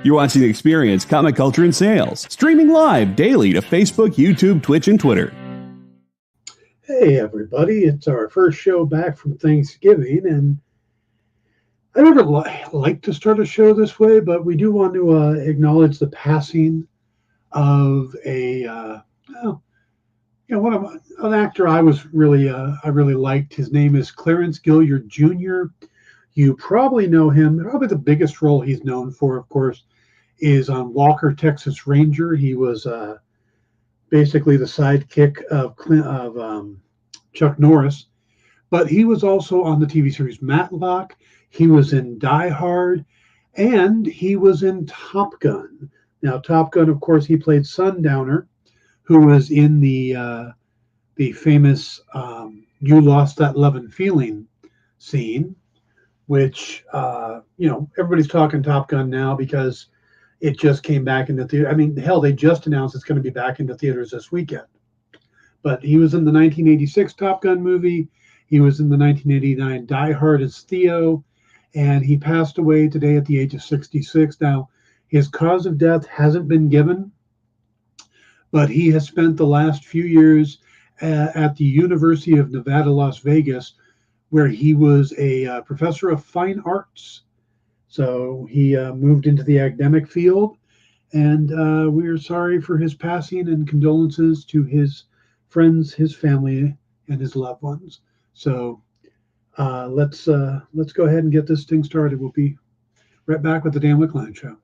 You're watching The Experience, Comic Culture and Sales, streaming live daily to Facebook, YouTube, Twitch, and Twitter. Hey everybody, it's our first show back from Thanksgiving, and I never like to start a show this way, but we do want to acknowledge the passing of an actor I really liked. His name is Clarence Gilliard Jr. You probably know him. Probably the biggest role he's known for, of course, is on Walker, Texas Ranger. He was basically the sidekick of Chuck Norris, but he was also on the TV series Matlock. He was in Die Hard, and he was in Top Gun. Now, Top Gun, of course, he played Sundowner, who was in the famous "You Lost That Lovin' Feeling" scene, which everybody's talking Top Gun now because it just came back into theater. I mean, hell, they just announced it's going to be back into theaters this weekend. But he was in the 1986 Top Gun movie. He was in the 1989 Die Hard as Theo, and he passed away today at the age of 66. Now, his cause of death hasn't been given, but he has spent the last few years at the University of Nevada, Las Vegas, where he was a professor of fine arts. So he moved into the academic field, and we are sorry for his passing and condolences to his friends, his family, and his loved ones. So let's go ahead and get this thing started. We'll be right back with the Dan Wickline Show.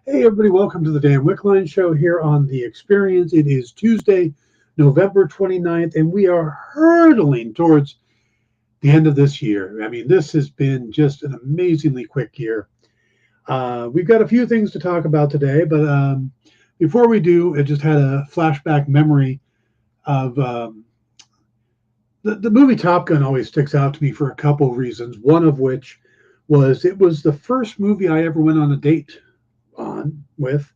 Hey everybody, welcome to the Dan Wickline Show here on The Experience. It is Tuesday, November 29th, and we are hurtling towards the end of this year. I mean, this has been just an amazingly quick year. We've got a few things to talk about today, but before we do, I just had a flashback memory of the movie Top Gun always sticks out to me for a couple of reasons, one of which was it was the first movie I ever went on a date on with.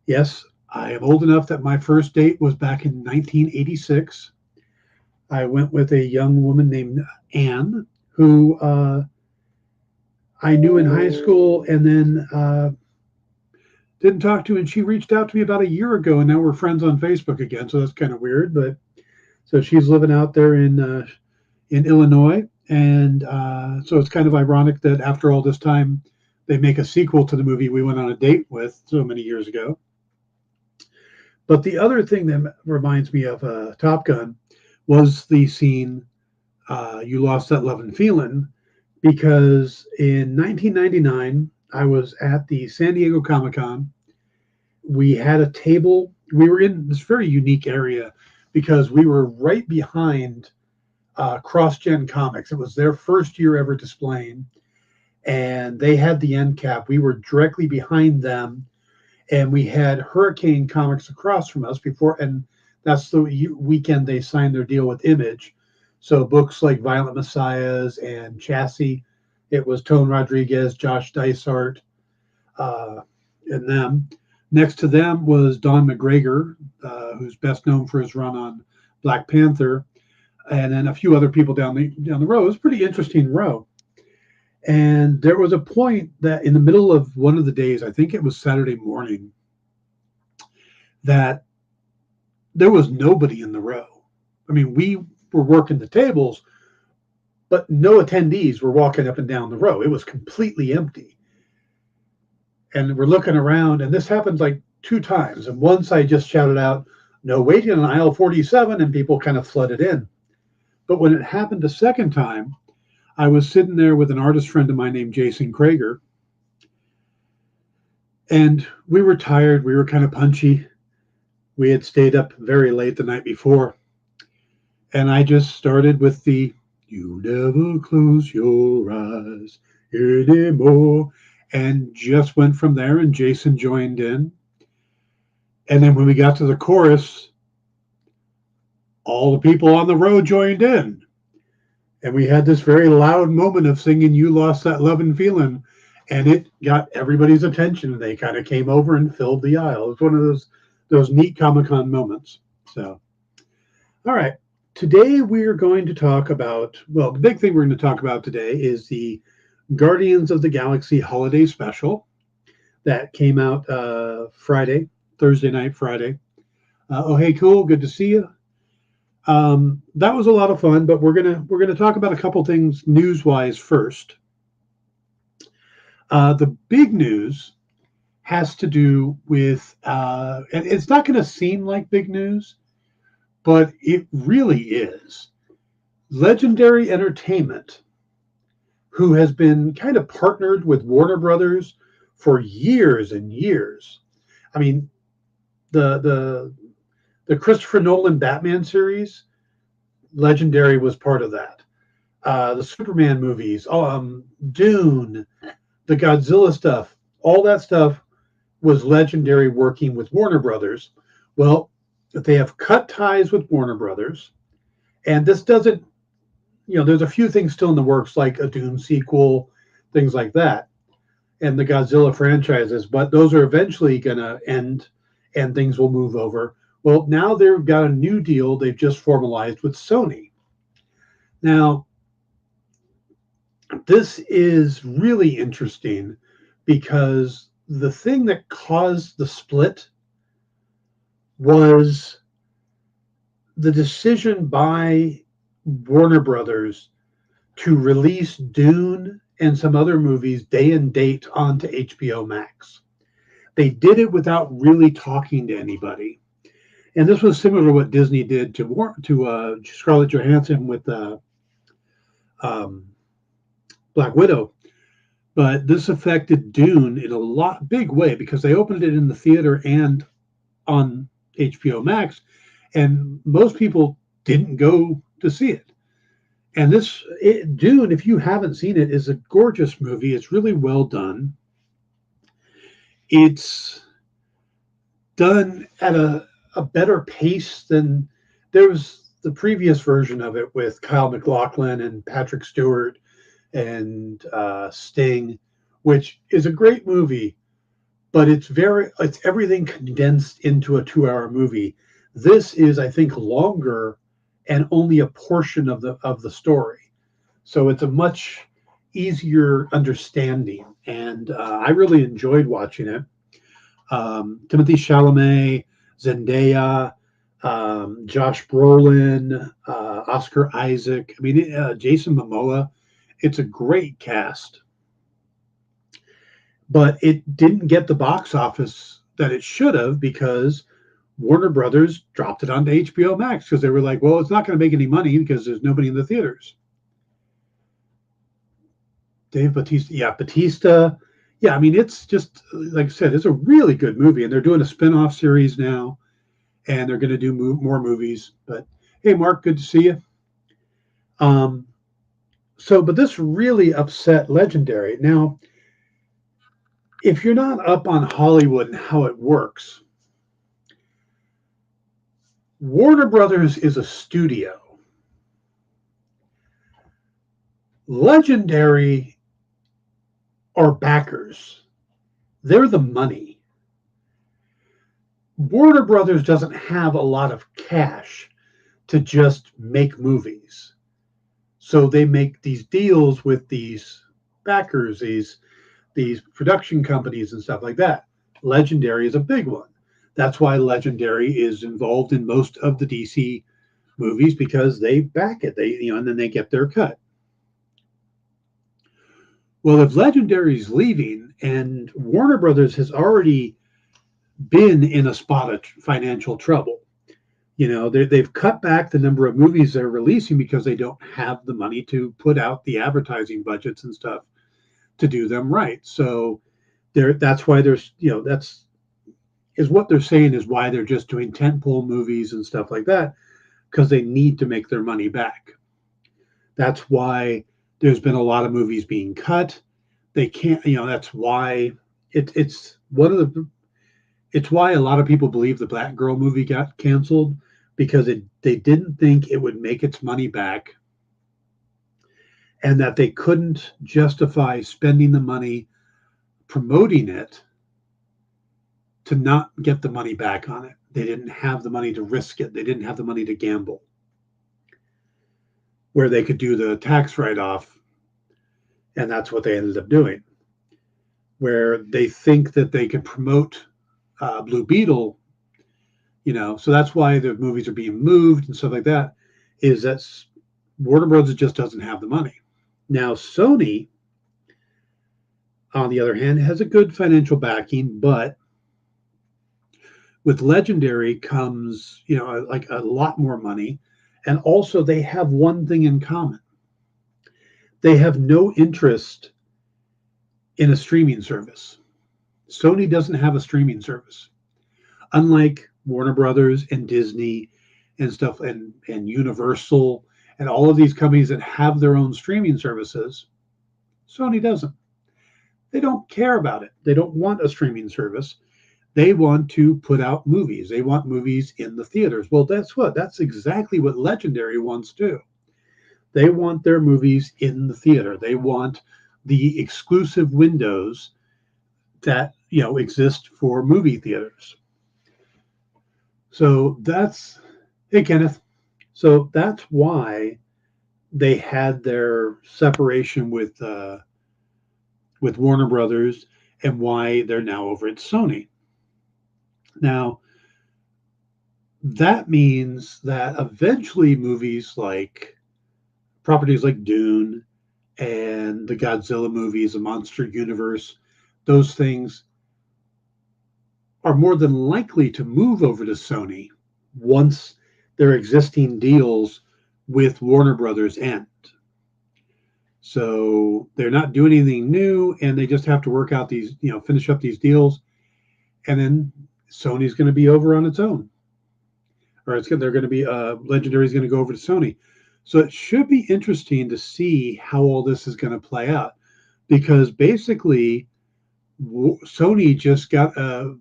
Yes, I am old enough that my first date was back in 1986. I went with a young woman named Anne, who I knew in high school and then didn't talk to, and she reached out to me about a year ago, and now we're friends on Facebook again, so that's kind of weird. But so she's living out there in Illinois, and so it's kind of ironic that after all this time they make a sequel to the movie we went on a date with so many years ago. But the other thing that reminds me of Top Gun was the scene, You Lost That Lovin' Feeling, because in 1999, I was at the San Diego Comic-Con. We had a table. We were in this very unique area because we were right behind CrossGen Comics. It was their first year ever displaying, and they had the end cap. We were directly behind them, and we had Hurricane Comics across from us before, and that's the weekend they signed their deal with Image. So books like Violent Messiahs and Chassis, it was Tone Rodriguez, Josh Dysart, and them. Next to them was Don McGregor, who's best known for his run on Black Panther, and then a few other people down the row. It was a pretty interesting row. And there was a point that in the middle of one of the days, I think it was Saturday morning, that there was nobody in the row. I mean, we were working the tables, but no attendees were walking up and down the row. It was completely empty. And we're looking around, and this happened like 2 times. And once I just shouted out, "No waiting on aisle 47," and people kind of flooded in. But when it happened a second time, I was sitting there with an artist friend of mine named Jason Krager, and we were tired. We were kind of punchy. We had stayed up very late the night before, and I just started with the "You never close your eyes anymore," and just went from there. And Jason joined in, and then when we got to the chorus, all the people on the road joined in, and we had this very loud moment of singing "You Lost That Lovin' Feeling," and it got everybody's attention. They kind of came over and filled the aisle. It was one of those neat Comic-Con moments. So, all right. Today we're going to talk about, well, the big thing we're going to talk about today is the Guardians of the Galaxy Holiday Special that came out Thursday night, Friday. Oh, hey, cool. Good to see you. That was a lot of fun, but we're gonna talk about a couple things news-wise first. The big news has to do with, and it's not going to seem like big news, but it really is. Legendary Entertainment, who has been kind of partnered with Warner Brothers for years and years. I mean, the Christopher Nolan Batman series, Legendary was part of that. The Superman movies, Dune, the Godzilla stuff, all that stuff was Legendary working with Warner Brothers. Well, they have cut ties with Warner Brothers, and this doesn't, there's a few things still in the works, like a Dune sequel, things like that, and the Godzilla franchises, but those are eventually going to end and things will move over. Well, now they've got a new deal they've just formalized with Sony. Now, this is really interesting because the thing that caused the split was the decision by Warner Brothers to release Dune and some other movies day and date onto HBO Max. They did it without really talking to anybody. And this was similar to what Disney did to Scarlett Johansson with Black Widow. But this affected Dune in a big way because they opened it in the theater and on HBO Max, and most people didn't go to see it. And Dune, if you haven't seen it, is a gorgeous movie. It's really well done. It's done at a better pace than there was the previous version of it with Kyle MacLachlan and Patrick Stewart and Sting, which is a great movie, but it's everything condensed into a 2-hour movie. This is, I think, longer and only a portion of the story, so it's a much easier understanding. And I really enjoyed watching it. Timothée Chalamet, Zendaya, Josh Brolin, Oscar Isaac. I mean, Jason Momoa. It's a great cast, but it didn't get the box office that it should have because Warner Brothers dropped it onto HBO Max because they were like, well, it's not going to make any money because there's nobody in the theaters. Dave Bautista. Yeah, Bautista. Yeah, I mean, it's just, like I said, it's a really good movie, and they're doing a spin-off series now, and they're going to do more movies. But hey, Mark, good to see you. But this really upset Legendary. Now, if you're not up on Hollywood and how it works, Warner Brothers is a studio. Legendary are backers. They're the money. Warner Brothers doesn't have a lot of cash to just make movies. So they make these deals with these backers, these production companies and stuff like that. Legendary is a big one. That's why Legendary is involved in most of the DC movies because they back it. And then they get their cut. Well, if Legendary's leaving and Warner Brothers has already been in a spot of financial trouble, they've cut back the number of movies they're releasing because they don't have the money to put out the advertising budgets and stuff to do them right. So that's why there's, is what they're saying is why they're just doing tentpole movies and stuff like that, because they need to make their money back. That's why there's been a lot of movies being cut. They can't, that's why it's one of the, it's why a lot of people believe the Black Girl movie got canceled, because they didn't think it would make its money back, and that they couldn't justify spending the money promoting it to not get the money back on it. They didn't have the money to risk it. They didn't have the money to gamble, where they could do the tax write-off. And that's what they ended up doing, where they think that they could promote Blue Beetle, so that's why the movies are being moved and stuff like that, is that Warner Brothers just doesn't have the money. Now, Sony, on the other hand, has a good financial backing, but with Legendary comes, like a lot more money. And also they have one thing in common. They have no interest in a streaming service. Sony doesn't have a streaming service. Unlike Warner Brothers and Disney and stuff, and Universal and all of these companies that have their own streaming services, Sony doesn't. They don't care about it. They don't want a streaming service. They want to put out movies. They want movies in the theaters. Well, that's exactly what Legendary wants to. They want their movies in the theater. They want the exclusive windows that, exist for movie theaters. So hey, Kenneth. So that's why they had their separation with Warner Brothers, and why they're now over at Sony. Now, that means that eventually properties like Dune and the Godzilla movies, the Monster Universe, those things are more than likely to move over to Sony once their existing deals with Warner Brothers end. So they're not doing anything new, and they just have to work out these, finish up these deals, and then Sony's going to be over on its own, or they're going to be Legendary is going to go over to Sony. So it should be interesting to see how all this is going to play out, because basically Sony just got a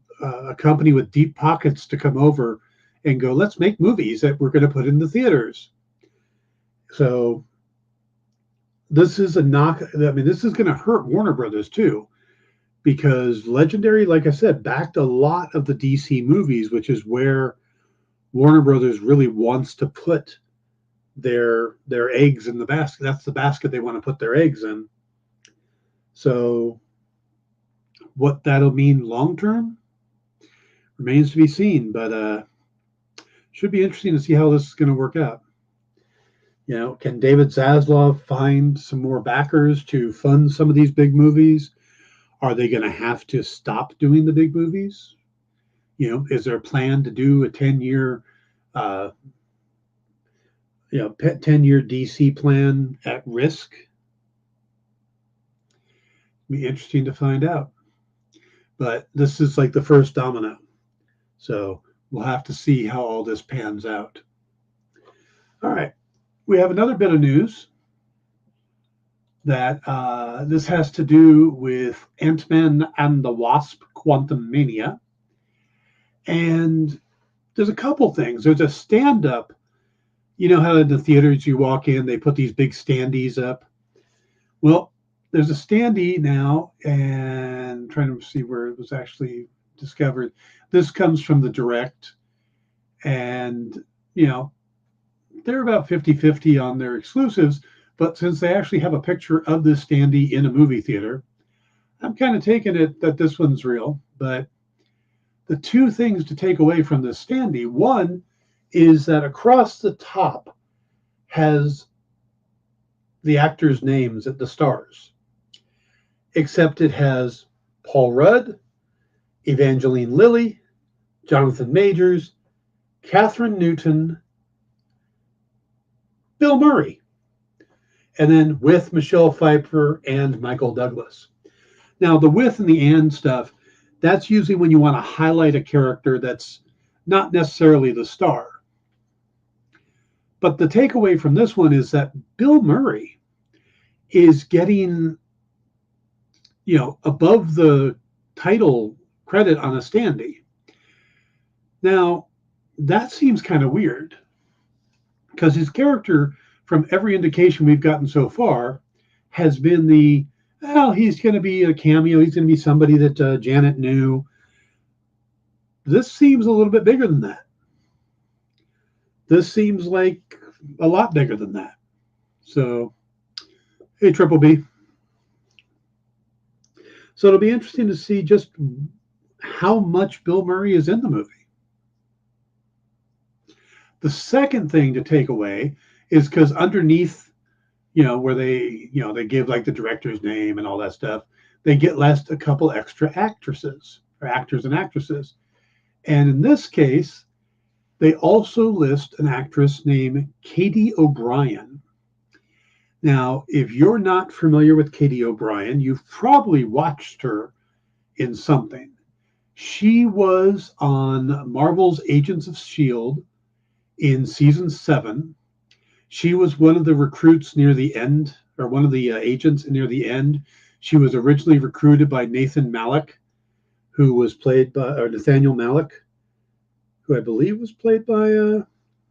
company with deep pockets to come over and go, let's make movies that we're going to put in the theaters. So this is a knock. I mean, this is going to hurt Warner Brothers too, because Legendary, like I said, backed a lot of the DC movies, which is where Warner Brothers really wants to put their eggs in the basket. That's the basket they want to put their eggs in. So what that'll mean long term remains to be seen, but should be interesting to see how this is going to work out. Can David Zaslav find some more backers to fund some of these big movies? Are they going to have to stop doing the big movies? Is there a plan to do a 10-year 10-year DC plan at risk? Be interesting to find out. But this is like the first domino. So we'll have to see how all this pans out. All right. We have another bit of news that this has to do with Ant-Man and the Wasp: Quantumania. And there's a couple things. There's a stand-up. You know how in the theaters you walk in, they put these big standees up? Well, there's a standee now, and I'm trying to see where it was actually discovered. This comes from the Direct, and, they're about 50-50 on their exclusives, but since they actually have a picture of this standee in a movie theater, I'm kind of taking it that this one's real. But the two things to take away from this standee, one is that across the top has the actors' names at the stars, except it has Paul Rudd, Evangeline Lilly, Jonathan Majors, Catherine Newton, Bill Murray, and then with Michelle Pfeiffer and Michael Douglas. Now, the with and the and stuff, That's usually when you want to highlight a character that's not necessarily the star. But the takeaway from this one is that Bill Murray is getting, above the title credit on a standee. Now, that seems kind of weird because his character, from every indication we've gotten so far, has been he's going to be a cameo. He's going to be somebody that Janet knew. This seems a little bit bigger than that. This seems like a lot bigger than that. So, hey, Triple B. So it'll be interesting to see just how much Bill Murray is in the movie. The second thing to take away is because underneath, where they give like the director's name and all that stuff, they get list a couple extra actresses or actors and actresses. And in this case, they also list an actress named Katie O'Brien. Now, if you're not familiar with Katie O'Brien, you've probably watched her in something. She was on Marvel's Agents of S.H.I.E.L.D. in season 7. She was one of the recruits near the end, or one of the agents near the end. She was originally recruited by Nathan Malik, who was played by, or Nathaniel Malik, who I believe was played by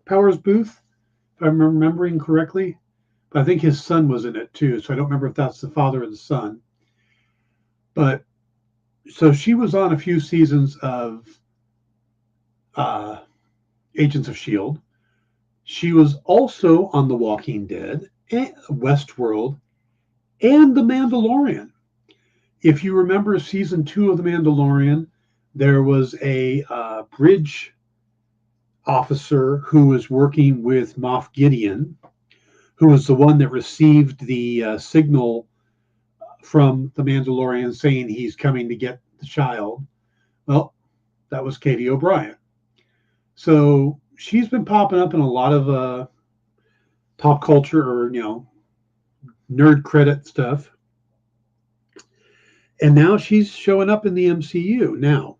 Powers Booth, if I'm remembering correctly. But I think his son was in it too, so I don't remember if that's the father or the son. But so she was on a few seasons of Agents of S.H.I.E.L.D. She was also on The Walking Dead, and Westworld, and The Mandalorian. If you remember season 2 of The Mandalorian, there was a bridge officer who was working with Moff Gideon, who was the one that received the signal from The Mandalorian saying he's coming to get the child. Well, that was Katie O'Brien. So she's been popping up in a lot of pop culture or, nerd credit stuff. And now she's showing up in the MCU. Now,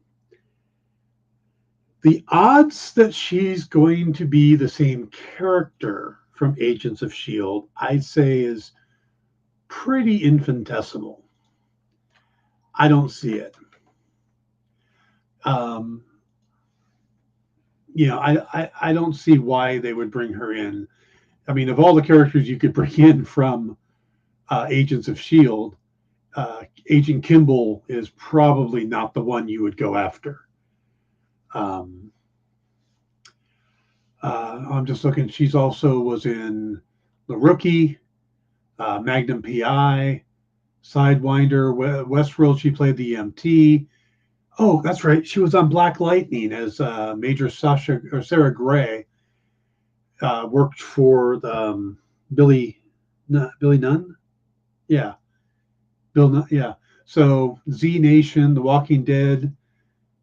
the odds that she's going to be the same character from Agents of S.H.I.E.L.D., I'd say is pretty infinitesimal. I don't see it. I don't see why they would bring her in. I mean, of all the characters you could bring in from Agents of S.H.I.E.L.D., Agent Kimball is probably not the one you would go after. I'm just looking. She's also was in The Rookie, Magnum PI, Sidewinder, Westworld. She played the EMT. Oh, that's right. She was on Black Lightning as Major Sarah Gray. Worked for Billy Nunn. Yeah, Bill Nunn. Yeah. So Z Nation, The Walking Dead.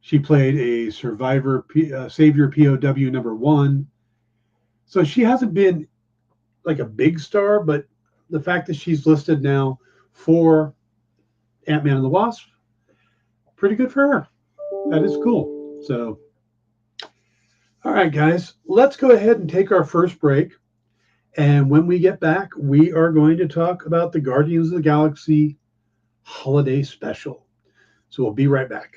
She played a survivor, savior POW #1. So she hasn't been like a big star, but the fact that she's listed now for Ant-Man and the Wasp, pretty good for her. That is cool. So, all right, guys, let's go ahead and take our first break. And when we get back, we are going to talk about the Guardians of the Galaxy Holiday Special. So we'll be right back.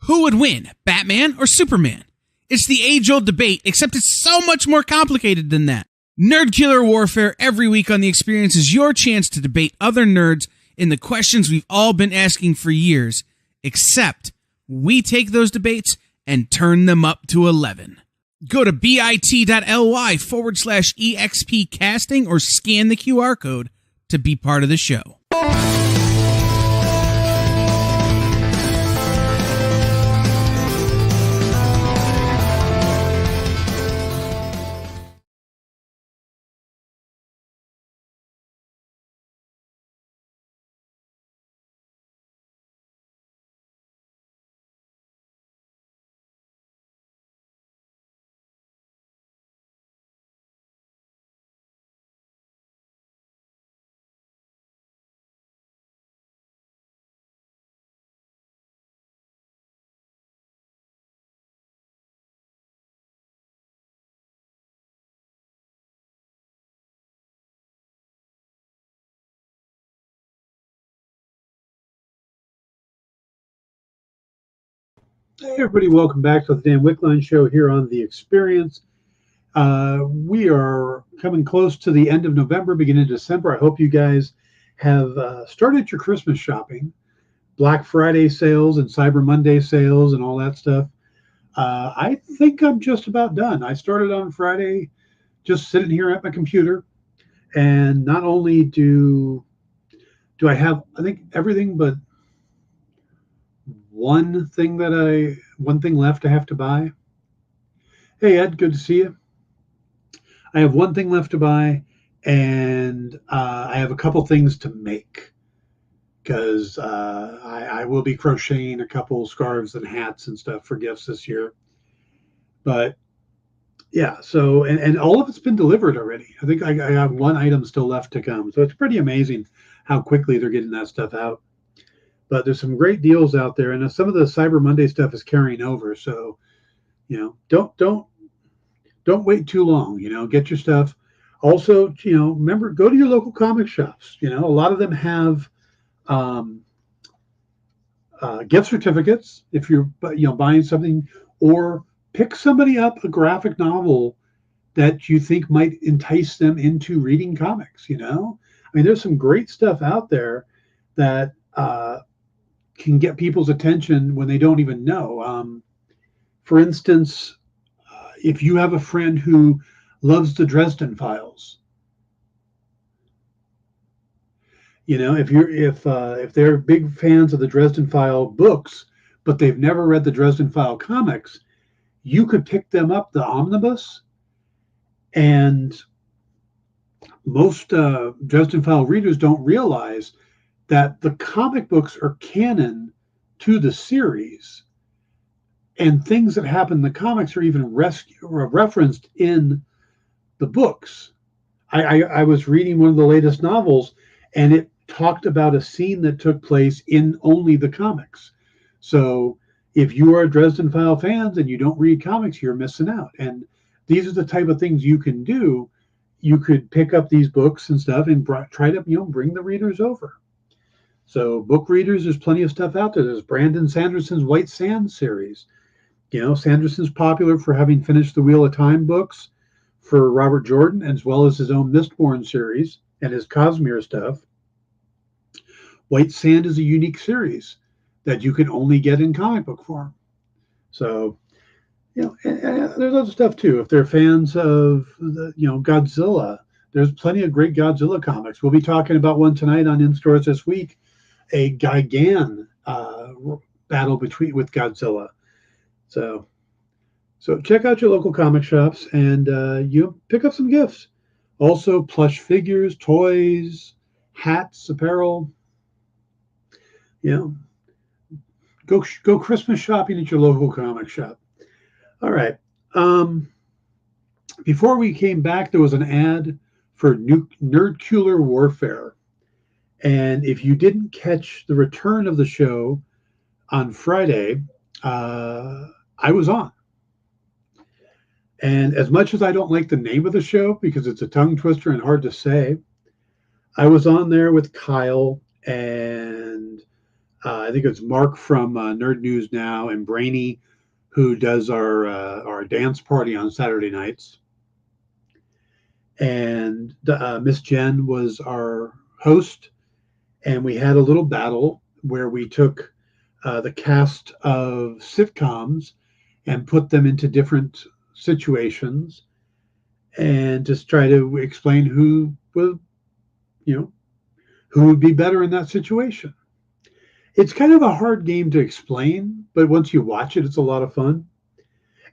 Who would win, Batman or Superman? It's the age-old debate, except it's so much more complicated than that. Nerdcular Warfare every week on The Experience is your chance to debate other nerds in the questions we've all been asking for years, except we take those debates and turn them up to 11. Go to bit.ly/EXP casting or scan the QR code to be part of the show. Hey everybody, welcome back to the Dan Wickline Show here on The Experience. We are coming close to the end of November, beginning of December. I hope you guys have started your Christmas shopping, Black Friday sales and Cyber Monday sales and all that stuff. I think I'm just about done. I started on Friday, just sitting here at my computer, and not only do I have, I think, everything but one thing left I have to buy. Hey Ed, good to see you. I have one thing left to buy, and I have a couple things to make because I will be crocheting a couple scarves and hats and stuff for gifts this year. But yeah, so and all of it's been delivered already. I think I have one item still left to come. So it's pretty amazing how quickly they're getting that stuff out. But there's some great deals out there, and some of the Cyber Monday stuff is carrying over. So, don't wait too long. Get your stuff. Also, remember, go to your local comic shops. A lot of them have gift certificates if you're buying something, or pick somebody up a graphic novel that you think might entice them into reading comics. There's some great stuff out there that can get people's attention when they don't even know. For instance, if you have a friend who loves the Dresden Files, if they're big fans of the Dresden File books, but they've never read the Dresden File comics, you could pick them up the omnibus. And most Dresden File readers don't realize that the comic books are canon to the series, and things that happen in the comics are even referenced in the books. I was reading one of the latest novels, and it talked about a scene that took place in only the comics. So if you are Dresden File fans and you don't read comics, you're missing out. And these are the type of things you can do. You could pick up these books and stuff and try to bring the readers over. So book readers, there's plenty of stuff out there. There's Brandon Sanderson's White Sands series. Sanderson's popular for having finished the Wheel of Time books for Robert Jordan, as well as his own Mistborn series and his Cosmere stuff. White Sand is a unique series that you can only get in comic book form. So, and there's other stuff too. If they're fans of Godzilla, there's plenty of great Godzilla comics. We'll be talking about one tonight on In Stores this week, a Gigan battle with Godzilla. So check out your local comic shops and you pick up some gifts. Also, plush figures, toys, hats, apparel. Go Christmas shopping at your local comic shop. All right. Before we came back, there was an ad for Nerdcular Warfare. And if you didn't catch the return of the show on Friday, I was on. And as much as I don't like the name of the show because it's a tongue twister and hard to say, I was on there with Kyle and I think it's Mark from Nerd News Now and Brainy who does our dance party on Saturday nights, and Miss Jen was our host, and we had a little battle where we took the cast of sitcoms and put them into different situations and just try to explain who was, who would be better in that situation. It's kind of a hard game to explain, but once you watch it, it's a lot of fun.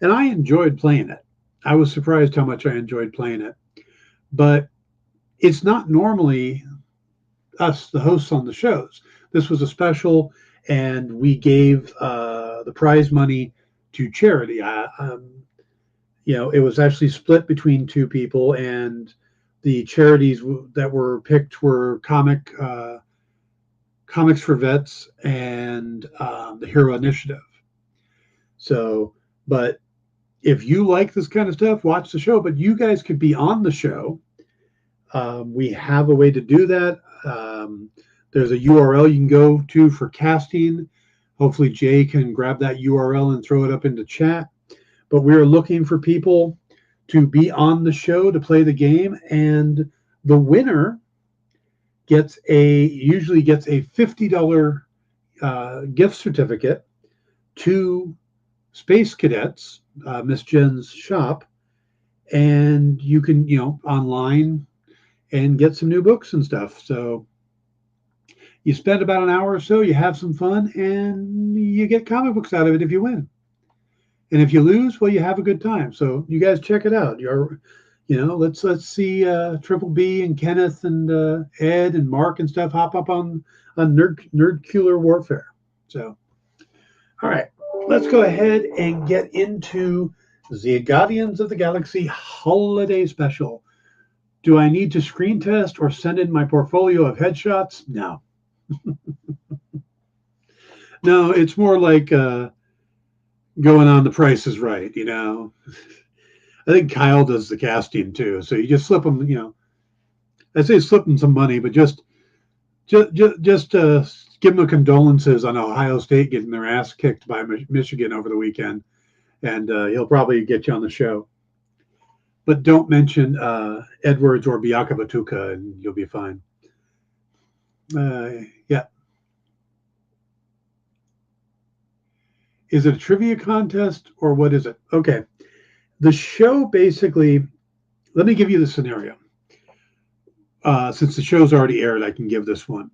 And I enjoyed playing it. I was surprised how much I enjoyed playing it. But it's not normally us, the hosts on the shows. This was a special, and we gave the prize money to charity. It was actually split between two people, and the charities that were picked were Comics for Vets and the Hero Initiative. So, but if you like this kind of stuff, watch the show. But you guys could be on the show. We have a way to do that. There's a URL you can go to for casting. Hopefully Jay can grab that URL and throw it up into chat. But we're looking for people to be on the show to play the game, and the winner usually gets a $50 gift certificate to Space Cadets, Miss Jen's shop, and you can online and get some new books and stuff. So you spend about an hour or so, you have some fun, and you get comic books out of it if you win. And if you lose, well, you have a good time. So you guys check it out. Let's see Triple B and Kenneth and Ed and Mark and stuff hop up on Nerdcular Warfare. So, all right, let's go ahead and get into the Guardians of the Galaxy Holiday Special. Do I need to screen test or send in my portfolio of headshots? No. No, it's more like going on The Price is Right, I think Kyle does the casting too. So you just slip them, I say slip them some money, but just give them a condolences on Ohio State getting their ass kicked by Michigan over the weekend, and he'll probably get you on the show. But don't mention Edwards or Biaka Batuka, and you'll be fine. Yeah. Is it a trivia contest or what is it? Okay. The show basically, let me give you the scenario. Since the show's already aired, I can give this one.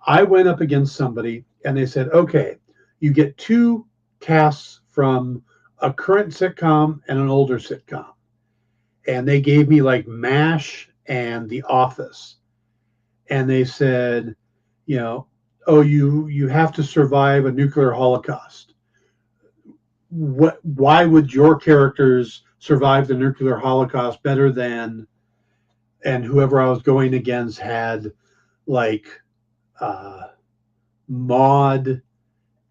I went up against somebody and they said, okay, you get two casts from a current sitcom and an older sitcom. And they gave me like MASH and The Office. And they said, you have to survive a nuclear holocaust. Why would your characters survive the nuclear holocaust better than, and whoever I was going against had like Maude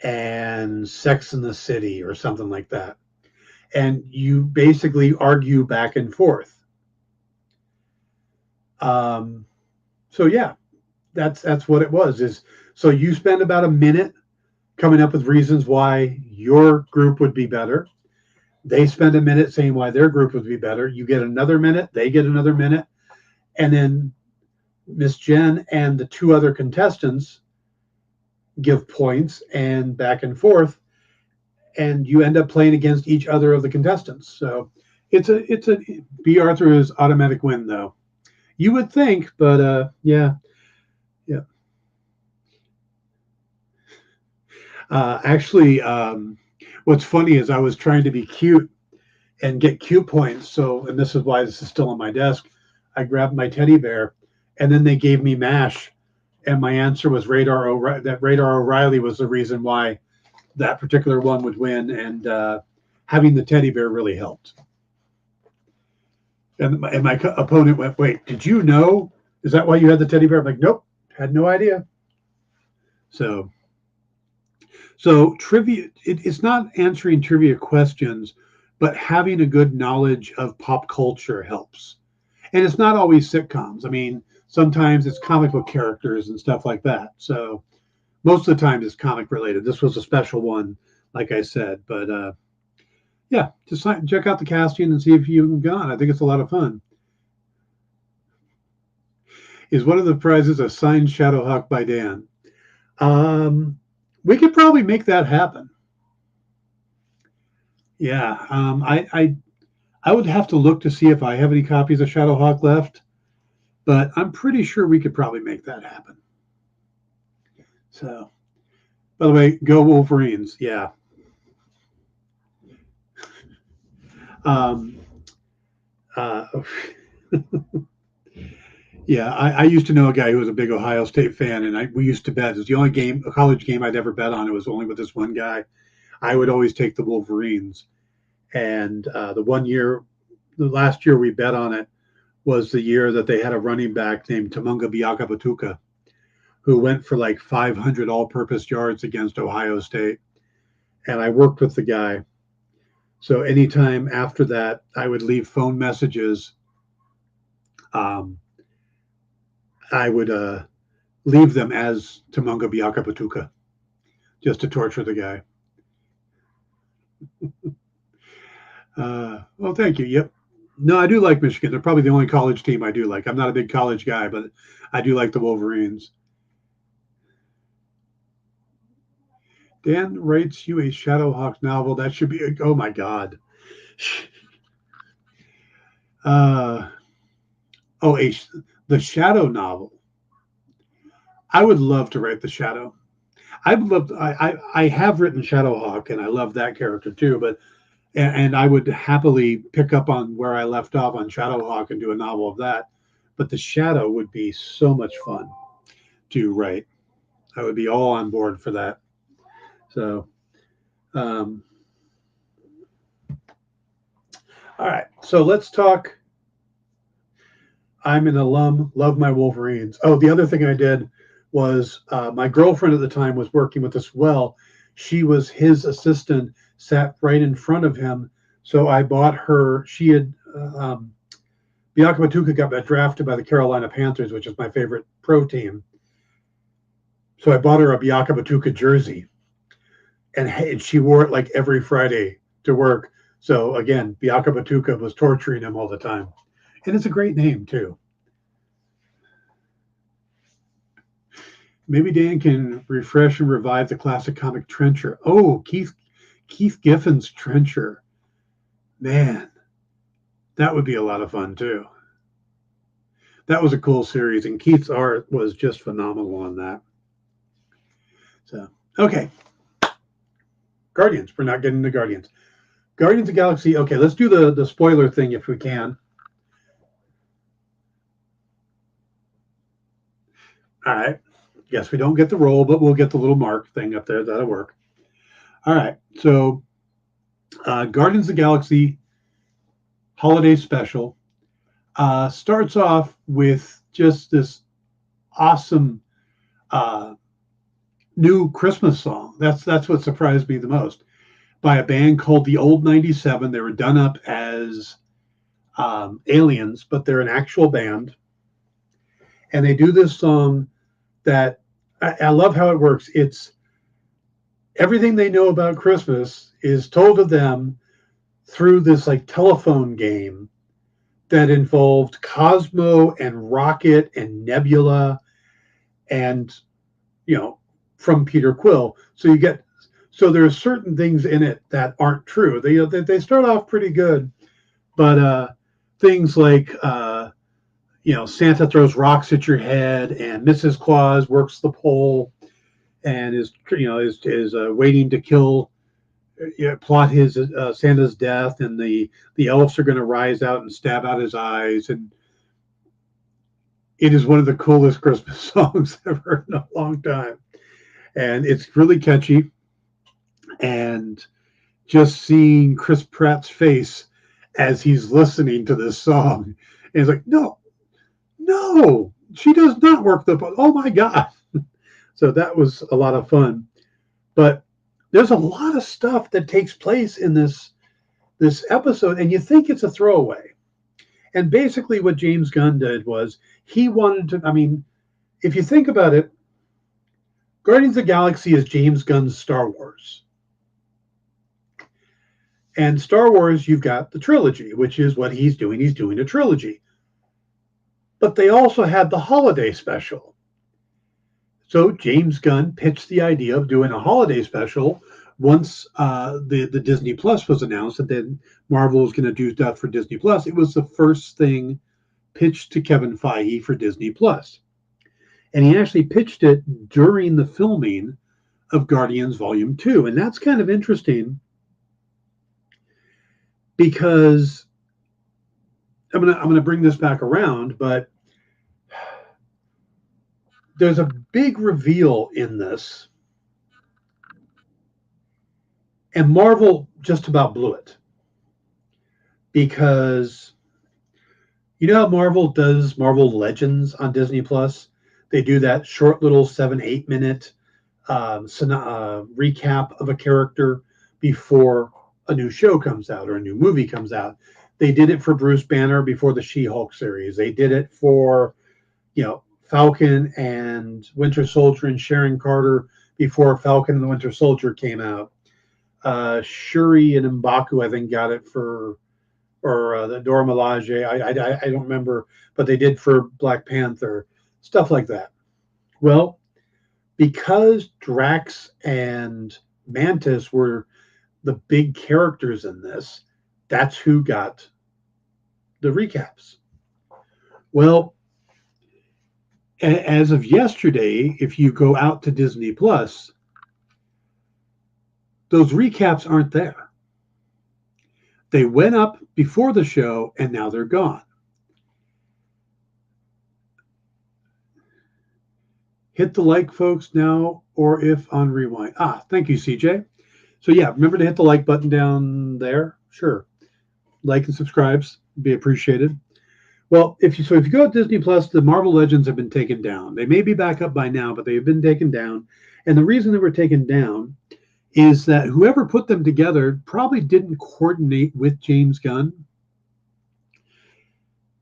and Sex in the City or something like that. And you basically argue back and forth. So yeah, that's what it was. So you spend about a minute coming up with reasons why your group would be better. They spend a minute saying why their group would be better. You get another minute, they get another minute. And then Miss Jen and the two other contestants give points and back and forth. And you end up playing against each other of the contestants. So it's a B. Arthur is automatic win, though. You would think, but yeah. Actually, what's funny is I was trying to be cute and get cute points. So, and this is why this is still on my desk. I grabbed my teddy bear, and then they gave me MASH, and my answer was Radar O'Reilly was the reason why that particular one would win, and having the teddy bear really helped. And my opponent went, "Wait, did you know? Is that why you had the teddy bear?" I'm like, "Nope, had no idea." So trivia, it's not answering trivia questions, but having a good knowledge of pop culture helps. And it's not always sitcoms. I mean, sometimes it's comic book characters and stuff like that. So most of the time it's comic related. This was a special one, like I said. But yeah, just check out the casting and see if you can go on. I think it's a lot of fun. Is one of the prizes a signed Shadowhawk by Dan? We could probably make that happen. Yeah, I would have to look to see if I have any copies of Shadowhawk left, but I'm pretty sure we could probably make that happen. So, by the way, go Wolverines! Yeah. Yeah, I used to know a guy who was a big Ohio State fan, and we used to bet. It was the only a college game I'd ever bet on. It was only with this one guy. I would always take the Wolverines. And the last year we bet on it was the year that they had a running back named Tamunga Biakabatuka, who went for like 500 all-purpose yards against Ohio State. And I worked with the guy. So anytime after that, I would leave phone messages. I would leave them as Tamunga Biakabatuka, just to torture the guy. Well, thank you. Yep. No, I do like Michigan. They're probably the only college team I do like. I'm not a big college guy, but I do like the Wolverines. Dan writes you a Shadowhawk novel. That should be oh my God. The Shadow novel. I would love to write the Shadow. I have written Shadowhawk, and I love that character too, but and I would happily pick up on where I left off on Shadowhawk and do a novel of that. But the Shadow would be so much fun to write. I would be all on board for that. So, all right. So let's talk. I'm an alum, love my Wolverines. Oh, the other thing I did was my girlfriend at the time was working with us well. She was his assistant, sat right in front of him. So I bought her, she had, Biakabatuka got drafted by the Carolina Panthers, which is my favorite pro team. So I bought her a Biakabatuka jersey. And she wore it like every Friday to work. So again, Biakabatuka was torturing him all the time. And it's a great name, too. Maybe Dan can refresh and revive the classic comic Trencher. Oh, Keith Giffen's Trencher. Man, that would be a lot of fun, too. That was a cool series, and Keith's art was just phenomenal on that. So, okay. Guardians. We're not getting the Guardians. Guardians of the Galaxy. Okay, let's do the spoiler thing if we can. All right. Yes, we don't get the roll, but we'll get the little mark thing up there. That'll work. All right. So, Guardians of the Galaxy holiday special starts off with just this awesome new Christmas song. That's what surprised me the most. By a band called the Old 97. They were done up as aliens, but they're an actual band. And they do this song that I love how it works. It's everything they know about Christmas is told to them through this like telephone game that involved Cosmo and Rocket and Nebula and, from Peter Quill. So there's certain things in it that aren't true. They start off pretty good, but things like Santa throws rocks at your head, and Mrs. Claus works the pole, and is waiting to plot his Santa's death, and the elves are going to rise out and stab out his eyes, and it is one of the coolest Christmas songs I've heard in a long time, and it's really catchy, and just seeing Chris Pratt's face as he's listening to this song, and he's like, no, she does not work the pole. Oh my God. So that was a lot of fun. But there's a lot of stuff that takes place in this episode, and you think it's a throwaway. And basically what James Gunn did was he wanted to, if you think about it, Guardians of the Galaxy is James Gunn's Star Wars. And Star Wars, you've got the trilogy, which is what he's doing. He's doing a trilogy. But they also had the holiday special. So James Gunn pitched the idea of doing a holiday special once the Disney Plus was announced, and then Marvel was going to do stuff for Disney Plus. It was the first thing pitched to Kevin Feige for Disney Plus. And he actually pitched it during the filming of Guardians Volume 2. And that's kind of interesting because I'm gonna bring this back around, but there's a big reveal in this, and Marvel just about blew it, because you know how Marvel does Marvel Legends on Disney Plus? They do that short little 7-8 minute recap of a character before a new show comes out or a new movie comes out. They did it for Bruce Banner before the She-Hulk series. They did it for, Falcon and Winter Soldier and Sharon Carter before Falcon and the Winter Soldier came out. Shuri and M'Baku, I think, got it for, or the Dora Milaje. I don't remember, but they did for Black Panther, stuff like that. Well, because Drax and Mantis were the big characters in this, that's who got the recaps. Well, as of yesterday, if you go out to Disney Plus, those recaps aren't there. They went up before the show and now they're gone. Hit the like, folks, now, or if on rewind. Thank you, CJ. So yeah, remember to hit the like button down there. Sure. Like and subscribes, be appreciated. Well, if you go to Disney Plus, the Marvel Legends have been taken down. They may be back up by now, but they've been taken down. And the reason they were taken down is that whoever put them together probably didn't coordinate with James Gunn,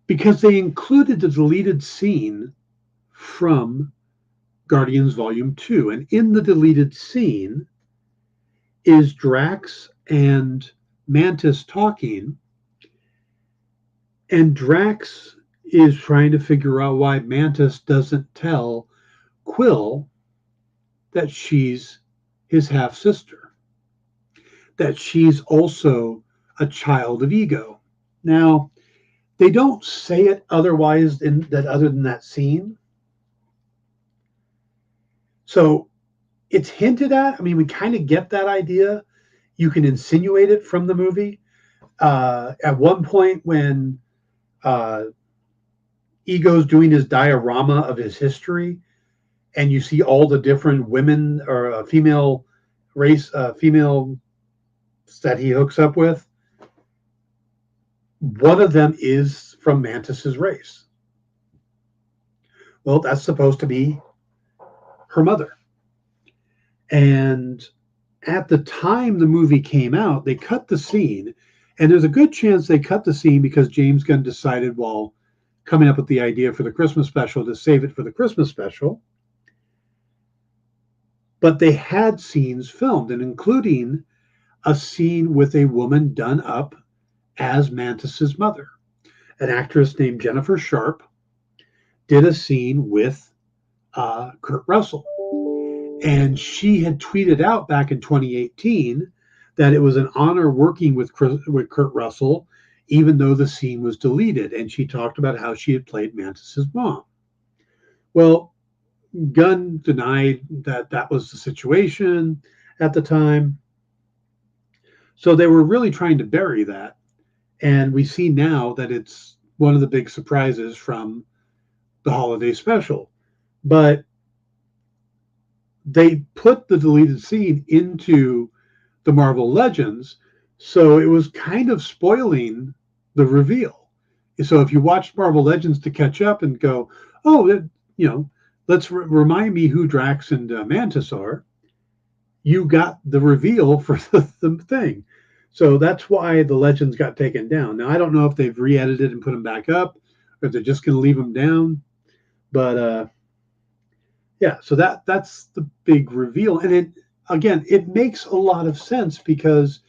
because they included the deleted scene from Guardians Volume 2. And in the deleted scene is Drax and Mantis talking, and Drax is trying to figure out why Mantis doesn't tell Quill that she's his half-sister, that she's also a child of Ego. Now, they don't say it otherwise other than that scene. So it's hinted at. I mean, we kind of get that idea. You can insinuate it from the movie. At one point when Ego's doing his diorama of his history, and you see all the different women or female females that he hooks up with, one of them is from Mantis's race. Well, that's supposed to be her mother. And at the time the movie came out, they cut the scene, and there's a good chance they cut the scene because James Gunn decided, while coming up with the idea for the Christmas special, to save it for the Christmas special. But they had scenes filmed, and including a scene with a woman done up as Mantis's mother. An actress named Jennifer Sharp did a scene with Kurt Russell. And she had tweeted out back in 2018 that it was an honor working with Kurt Russell, even though the scene was deleted. And she talked about how she had played Mantis's mom. Well, Gunn denied that that was the situation at the time. So they were really trying to bury that. And we see now that it's one of the big surprises from the holiday special. But they put the deleted scene into the Marvel Legends, so it was kind of spoiling the reveal. So if you watched Marvel Legends to catch up and go, let's remind me who Drax and Mantis are, you got the reveal for the thing. So that's why the Legends got taken down. Now, I don't know if they've re-edited and put them back up, or if they're just going to leave them down. But yeah, so that's the big reveal. And it makes a lot of sense, because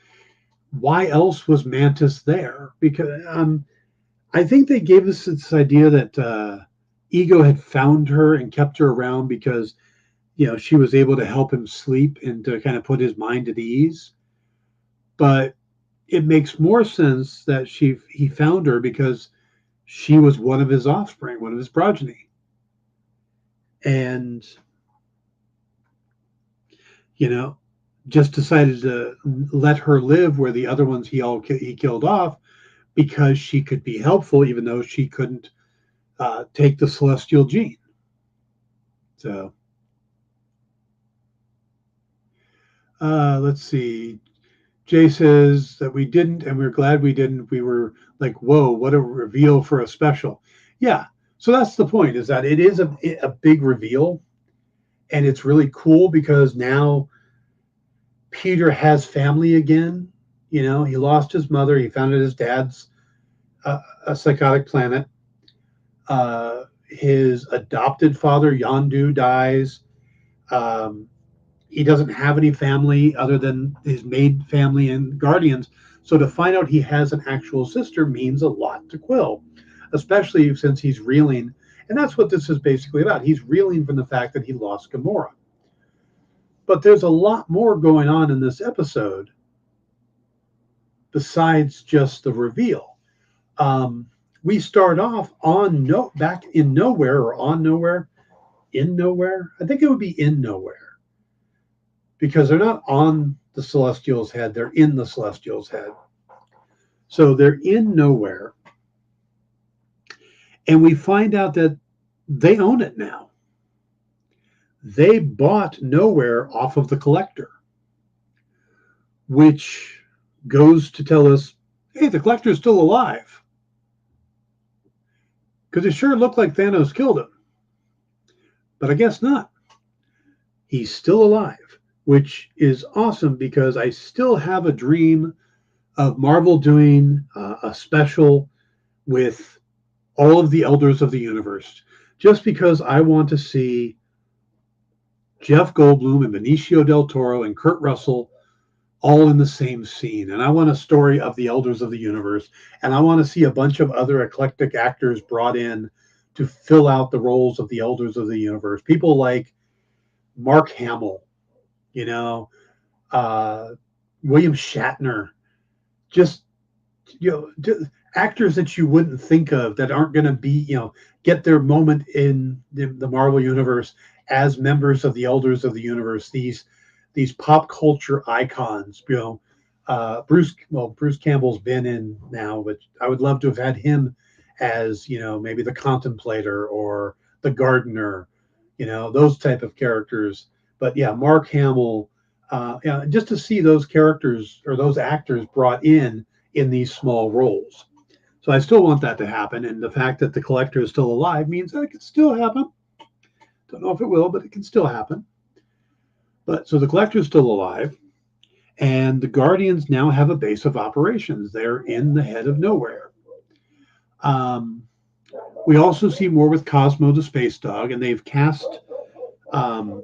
why else was Mantis there? Because I think they gave us this idea that Ego had found her and kept her around because, she was able to help him sleep and to kind of put his mind at ease. But it makes more sense that he found her because she was one of his offspring, one of his progeny. And, just decided to let her live where the other ones he killed off because she could be helpful, even though she couldn't take the celestial gene. So, let's see. Jay says that we didn't, and we're glad we didn't. We were like, whoa, what a reveal for a special. Yeah. So that's the point, is that it is a big reveal. And it's really cool because now Peter has family again. He lost his mother. He found out his dad's a psychotic planet. His adopted father, Yondu, dies. He doesn't have any family other than his maid family and guardians. So to find out he has an actual sister means a lot to Quill, especially since he's reeling. And that's what this is basically about. He's reeling from the fact that he lost Gamora. But there's a lot more going on in this episode besides just the reveal. We start off back in nowhere or on nowhere, in nowhere. I think it would be in nowhere because they're not on the Celestial's head. They're in the Celestial's head. So they're in nowhere. And we find out that they own it now. They bought Nowhere off of the Collector, which goes to tell us, hey, the Collector's still alive. Because it sure looked like Thanos killed him. But I guess not. He's still alive, which is awesome because I still have a dream of Marvel doing a special with all of the Elders of the Universe, just because I want to see Jeff Goldblum and Benicio del Toro and Kurt Russell all in the same scene. And I want a story of the Elders of the Universe. And I want to see a bunch of other eclectic actors brought in to fill out the roles of the Elders of the Universe. People like Mark Hamill, William Shatner, just actors that you wouldn't think of that aren't going to be, get their moment in the Marvel Universe as members of the Elders of the Universe, these pop culture icons. Bruce Campbell's been in now, but I would love to have had him as, maybe the Contemplator or the Gardener, those type of characters. But yeah, Mark Hamill, just to see those characters or those actors brought in these small roles. So I still want that to happen. And the fact that the Collector is still alive means that it can still happen. Don't know if it will, but it can still happen. But so the Collector is still alive, and the Guardians now have a base of operations. They're in the head of nowhere. We also see more with Cosmo the Space Dog, and they've cast an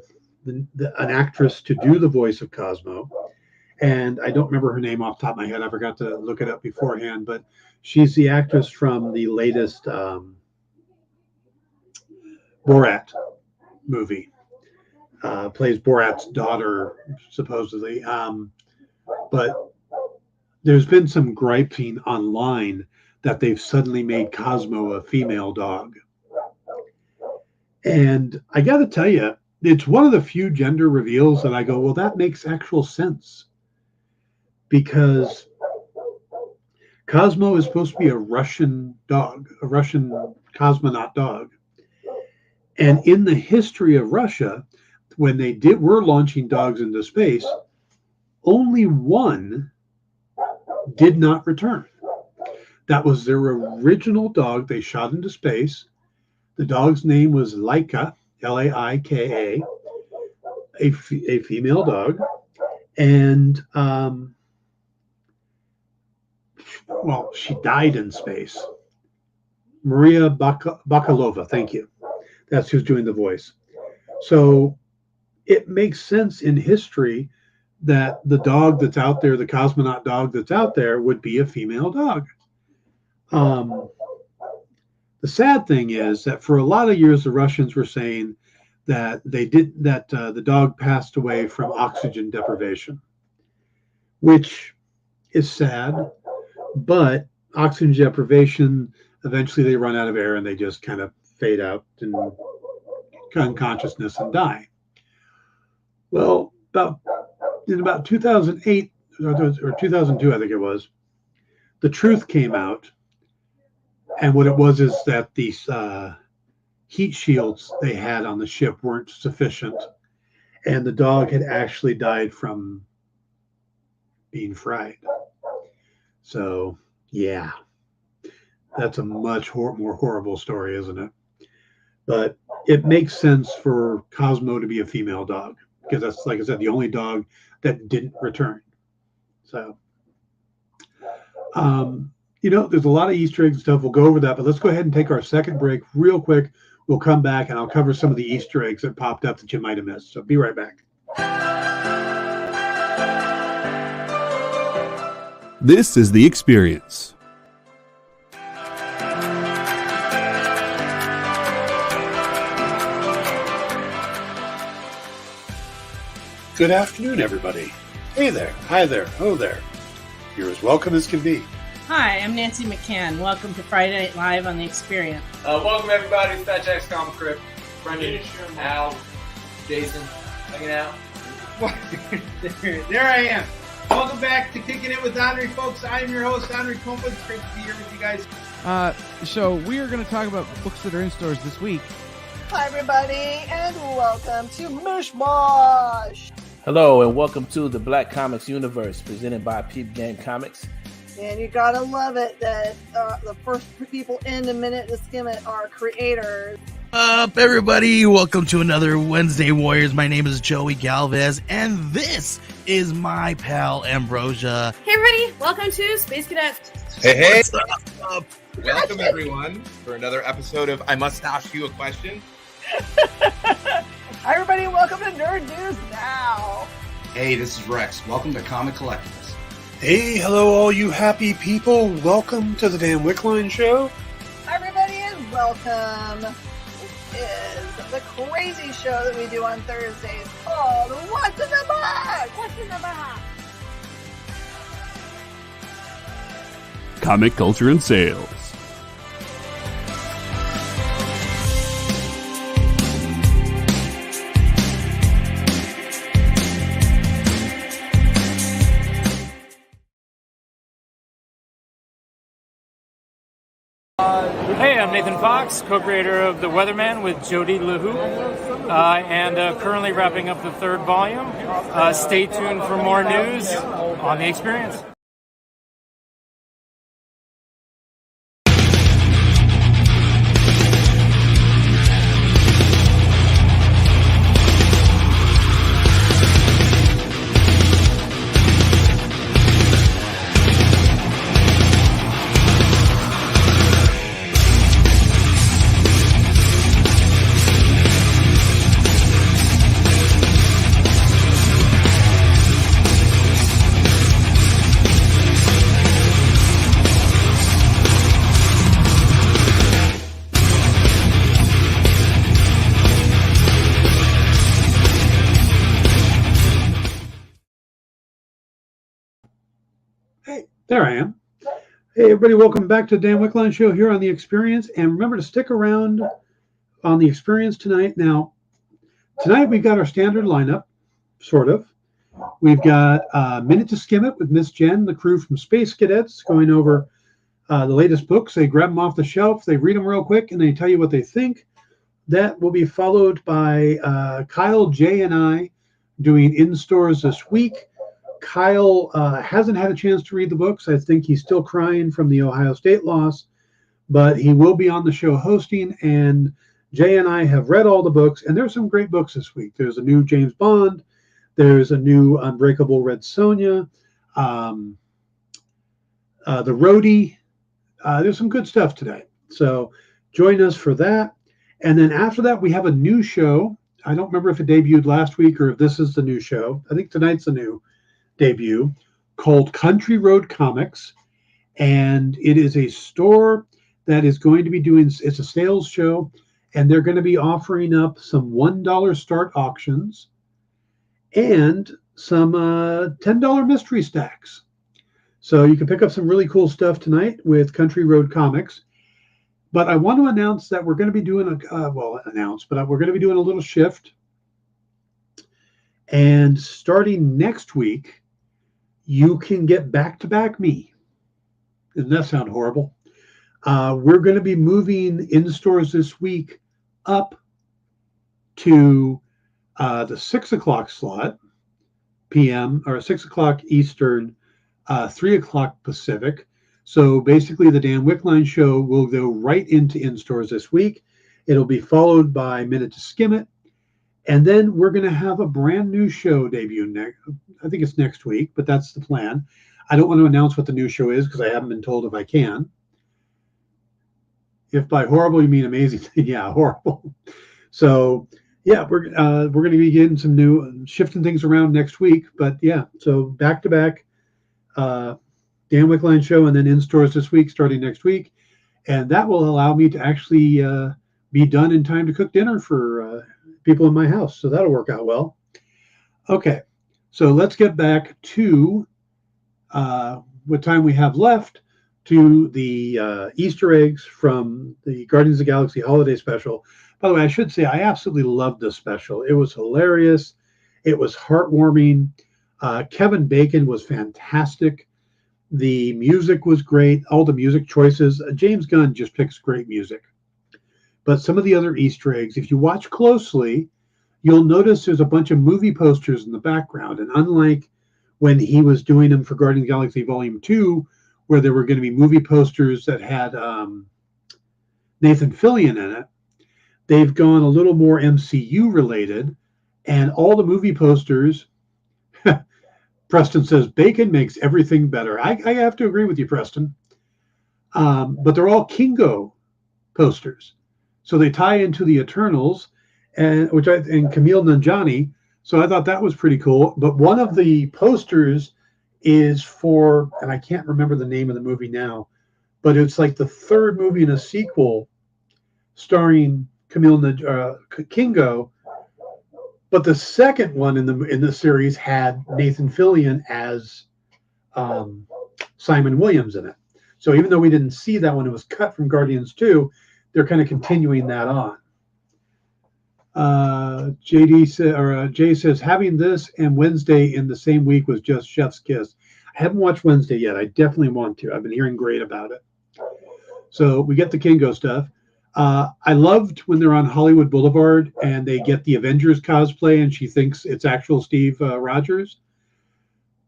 actress to do the voice of Cosmo. And I don't remember her name off the top of my head. I forgot to look it up beforehand, but she's the actress from the latest Borat movie. Plays Borat's daughter, supposedly. But there's been some griping online that they've suddenly made Cosmo a female dog. And I got to tell you, it's one of the few gender reveals that I go, well, that makes actual sense. Because Cosmo is supposed to be a Russian dog, a Russian cosmonaut dog. And in the history of Russia, when they were launching dogs into space, only one did not return. That was their original dog they shot into space. The dog's name was Laika, Laika, a female dog. And, she died in space. Maria Bakalova, thank you. That's who's doing the voice. So it makes sense in history that the dog that's out there, the cosmonaut dog that's out there, would be a female dog. The sad thing is that for a lot of years, the Russians were saying that the dog passed away from oxygen deprivation, which is sad. But oxygen deprivation, eventually they run out of air and they just kind of fade out in unconsciousness and die. Well, in about 2008 or 2002, I think it was, the truth came out. And what it was is that these heat shields they had on the ship weren't sufficient. And the dog had actually died from being fried. So, yeah, that's a much more horrible story, isn't it? But it makes sense for Cosmo to be a female dog because that's, like I said, the only dog that didn't return. So, there's a lot of Easter eggs and stuff. We'll go over that, but let's go ahead and take our second break real quick. We'll come back and I'll cover some of the Easter eggs that popped up that you might have missed. So be right back. This is The Experience. Good afternoon, everybody. Hey there. Hi there. Hello there. You're as welcome as can be. Hi, I'm Nancy McCann. Welcome to Friday Night Live on The Experience. Welcome, everybody. It's Fat Jack's Comic Crypt. Brendan, Al, Jason, hanging out. There I am. Welcome back to Kicking It with Henry, folks. I am your host, Henry Kumpa. It's great to be here with you guys. So we are going to talk about books that are in stores this week. Hi, everybody, and welcome to Mishmash. Hello, and welcome to the Black Comics Universe, presented by Peep Game Comics. And you gotta love it that the first people in the minute to skim it are creators. Up, everybody! Welcome to another Wednesday Warriors. My name is Joey Galvez, and this is my pal Ambrosia. Hey, everybody! Welcome to Space Cadet. Hey! What's up? Welcome, everyone, for another episode of I Must Ask You a Question. Hi, everybody! Welcome to Nerd News Now. Hey, this is Rex. Welcome to Comic Collectibles. Hey, hello, all you happy people. Welcome to the Dan Wickline Show. Hi, everybody, and welcome. This is the crazy show that we do on Thursdays called What's in the Box? What's in the Box? Comic culture and sales. Hey, I'm Nathan Fox, co-creator of The Weatherman with Jody LaHoo, and currently wrapping up the third volume. Stay tuned for more news on The Experience. There I am. Hey, everybody, welcome back to the Dan Wickline Show here on The Experience. And remember to stick around on The Experience tonight. Now, tonight we've got our standard lineup, sort of. We've got a Minute to Skim It with Miss Jen, the crew from Space Cadets, going over the latest books. They grab them off the shelf, they read them real quick, and they tell you what they think. That will be followed by Kyle, Jay, and I doing in-stores this week. Kyle hasn't had a chance to read the books. I think he's still crying from the Ohio State loss, but he will be on the show hosting. And Jay and I have read all the books, and there's some great books this week. There's a new James Bond. There's a new Unbreakable Red Sonja. The Roadie. There's some good stuff today. So join us for that. And then after that, we have a new show. I don't remember if it debuted last week or if this is the new show. I think tonight's the new. debut called Country Road Comics. And it is a store that is going to be doing, it's a sales show, and they're going to be offering up some $1 start auctions and some $10 mystery stacks. So you can pick up some really cool stuff tonight with Country Road Comics. But I want to announce that we're going to be doing we're going to be doing a little shift. And starting next week, you can get back-to-back me. Doesn't that sound horrible? We're going to be moving in stores this week up to the 6 o'clock slot p.m. or 6 o'clock Eastern, 3 o'clock Pacific. So basically, the Dan Wickline Show will go right into in-stores this week. It'll be followed by Minute to Skim It. And then we're going to have a brand new show debut next. I think it's next week, but that's the plan. I don't want to announce what the new show is because I haven't been told if I can. If by horrible you mean amazing, yeah, horrible. So yeah, we're going to be getting some new, shifting things around next week. But yeah, so back to back, Dan Wickline Show, and then in stores this week, starting next week, and that will allow me to actually be done in time to cook dinner for people in my house. So that'll work out well. Okay, so let's get back to what time we have left to the Easter eggs from the Guardians of the Galaxy Holiday Special. By the way, I should say I absolutely loved this special. It was hilarious. It was heartwarming. Kevin Bacon was fantastic. The music was great. All the music choices. James Gunn just picks great music. But some of the other Easter eggs, if you watch closely, you'll notice there's a bunch of movie posters in the background. And unlike when he was doing them for Guardians of the Galaxy Volume 2, where there were going to be movie posters that had Nathan Fillion in it, they've gone a little more MCU related. And all the movie posters, Preston says, Bacon makes everything better. I have to agree with you, Preston. But they're all Kingo posters. So they tie into the Eternals, and Camille Nanjiani. So I thought that was pretty cool. But one of the posters is for, and I can't remember the name of the movie now, but it's like the third movie in a sequel starring Kingo. But the second one in the series had Nathan Fillion as Simon Williams in it. So even though we didn't see that one, it was cut from Guardians 2. They're kind of continuing that on. Jay says having this and Wednesday in the same week was just chef's kiss. I haven't watched Wednesday yet. I definitely want to. I've been hearing great about it. So we get the Kingo stuff. I loved when they're on Hollywood Boulevard and they get the Avengers cosplay and she thinks it's actual Steve Rogers.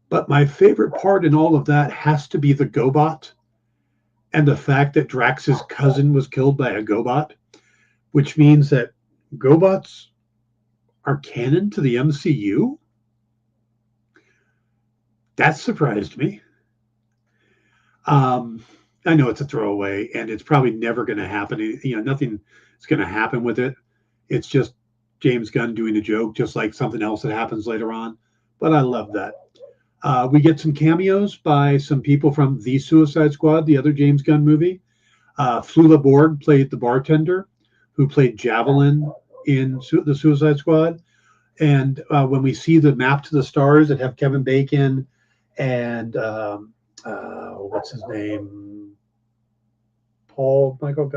But my favorite part in all of that has to be the GoBot and the fact that Drax's cousin was killed by a GoBot, which means that GoBots are canon to the MCU. That surprised me. I know it's a throwaway, and it's probably never going to happen. Nothing is going to happen with it. It's just James Gunn doing a joke, just like something else that happens later on. But I love that. We get some cameos by some people from The Suicide Squad, the other James Gunn movie. Flula Borg played the bartender who played Javelin in The Suicide Squad. And when we see the map to the stars that have Kevin Bacon and what's his name? Paul Michael,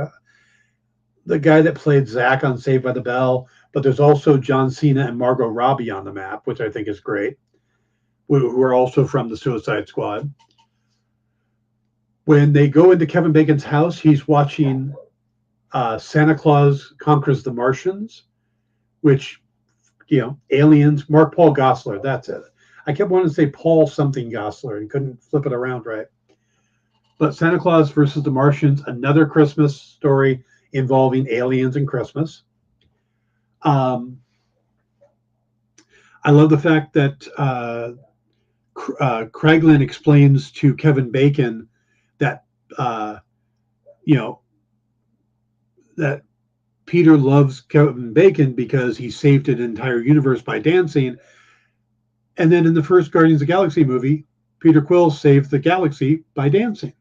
the guy that played Zach on Saved by the Bell. But there's also John Cena and Margot Robbie on the map, which I think is great, who are also from the Suicide Squad. When they go into Kevin Bacon's house, he's watching Santa Claus Conquers the Martians, which, aliens, Mark Paul Gosselaar, that's it. I kept wanting to say Paul something Gosselaar and couldn't flip it around right. But Santa Claus versus the Martians, another Christmas story involving aliens and Christmas. I love the fact that Craiglin explains to Kevin Bacon that, that Peter loves Kevin Bacon because he saved an entire universe by dancing. And then in the first Guardians of the Galaxy movie, Peter Quill saved the galaxy by dancing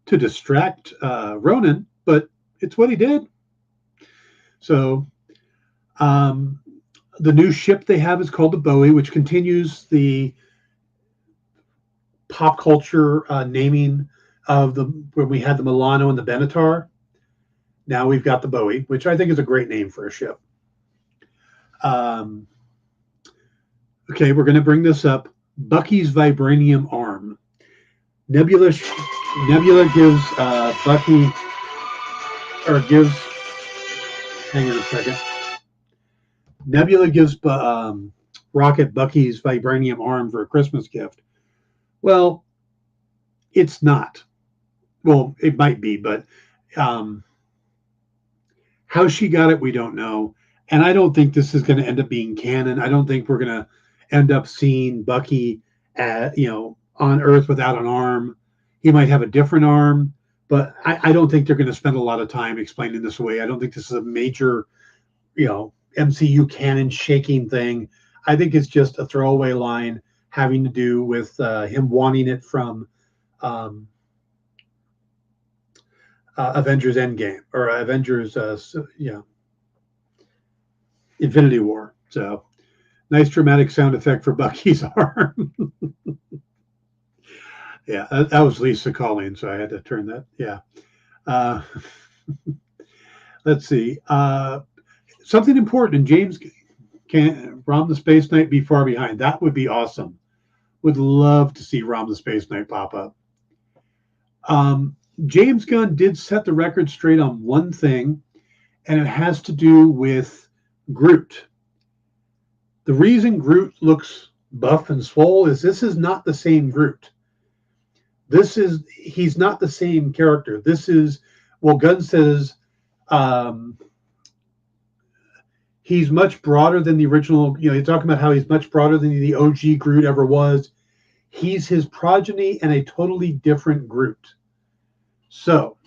to distract Ronan, but it's what he did. So the new ship they have is called the Bowie, which continues the pop culture naming of when we had the Milano and the Benatar. Now we've got the Bowie, which I think is a great name for a ship. Okay, we're going to bring this up. Bucky's vibranium arm. Nebula gives Bucky, or gives, hang on a second. Nebula gives Rocket Bucky's vibranium arm for a Christmas gift. Well, it's not. Well, it might be, but how she got it, we don't know. And I don't think this is going to end up being canon. I don't think we're going to end up seeing Bucky on Earth without an arm. He might have a different arm, but I don't think they're going to spend a lot of time explaining this away. I don't think this is a major, MCU canon shaking thing. I think it's just a throwaway line having to do with him wanting it from Avengers Endgame or Avengers, Infinity War. So nice dramatic sound effect for Bucky's arm. Yeah, that was Lisa calling, so I had to turn that. Yeah. Let's see. Something important. James can Rom the Space Knight be far behind? That would be awesome. Would love to see Rom the Space Knight pop up. James Gunn did set the record straight on one thing, and it has to do with Groot. The reason Groot looks buff and swole is this is not the same Groot. He's not the same character. Gunn says he's much broader than the original. You're talking about how he's much broader than the OG Groot ever was. He's his progeny and a totally different Groot. So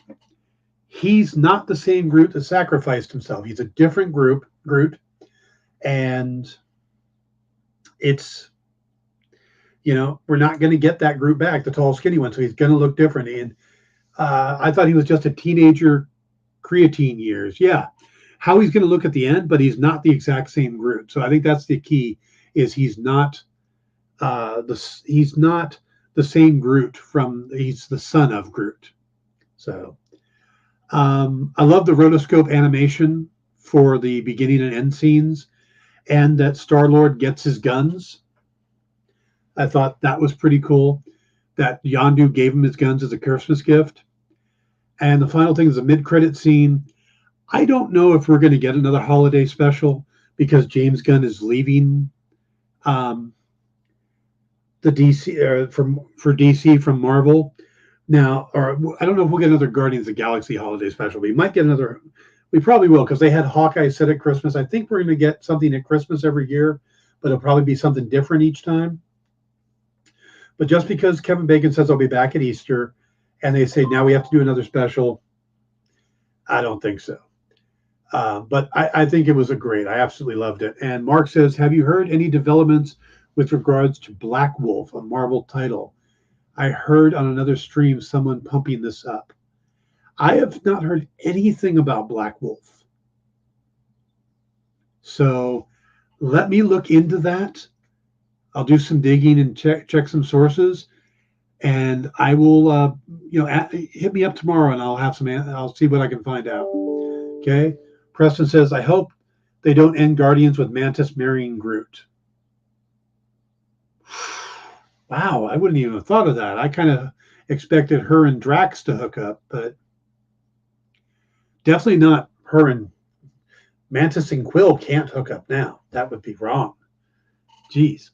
he's not the same Groot that sacrificed himself. He's a different Groot, and it's, we're not going to get that Groot back, the tall, skinny one. So he's going to look different. And I thought he was just a teenager, creatine years. Yeah, how he's going to look at the end, but he's not the exact same Groot. So I think that's the key. Is he's not the same Groot he's the son of Groot. So I love the rotoscope animation for the beginning and end scenes, and that Star-Lord gets his guns. I thought that was pretty cool, that Yondu gave him his guns as a Christmas gift. And the final thing is a mid-credit scene. I don't know if we're going to get another holiday special because James Gunn is leaving the DC for DC from Marvel now. Or I don't know if we'll get another Guardians of the Galaxy holiday special. We might get another. We probably will, because they had Hawkeye set at Christmas. I think we're going to get something at Christmas every year, but it'll probably be something different each time. But just because Kevin Bacon says I'll be back at Easter, and they say now we have to do another special, I don't think so. But I think it was I absolutely loved it. And Mark says, have you heard any developments with regards to Black Wolf, a Marvel title? I heard on another stream someone pumping this up. I have not heard anything about Black Wolf. So let me look into that. I'll do some digging and check some sources, and I will, hit me up tomorrow, and I'll see what I can find out. Okay. Preston says, I hope they don't end Guardians with Mantis marrying Groot. Wow, I wouldn't even have thought of that. I kind of expected her and Drax to hook up, but definitely not her and Mantis and Quill can't hook up now. That would be wrong. Jeez.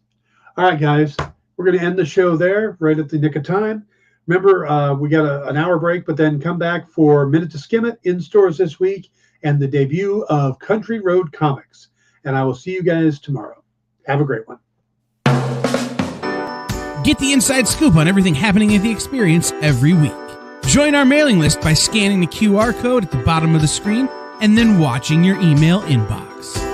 All right, guys, we're going to end the show there right at the nick of time. Remember, we got an hour break, but then come back for Minute to Skim It in stores this week and the debut of Country Road Comics. And I will see you guys tomorrow. Have a great one. Get the inside scoop on everything happening at the experience every week. Join our mailing list by scanning the QR code at the bottom of the screen and then watching your email inbox.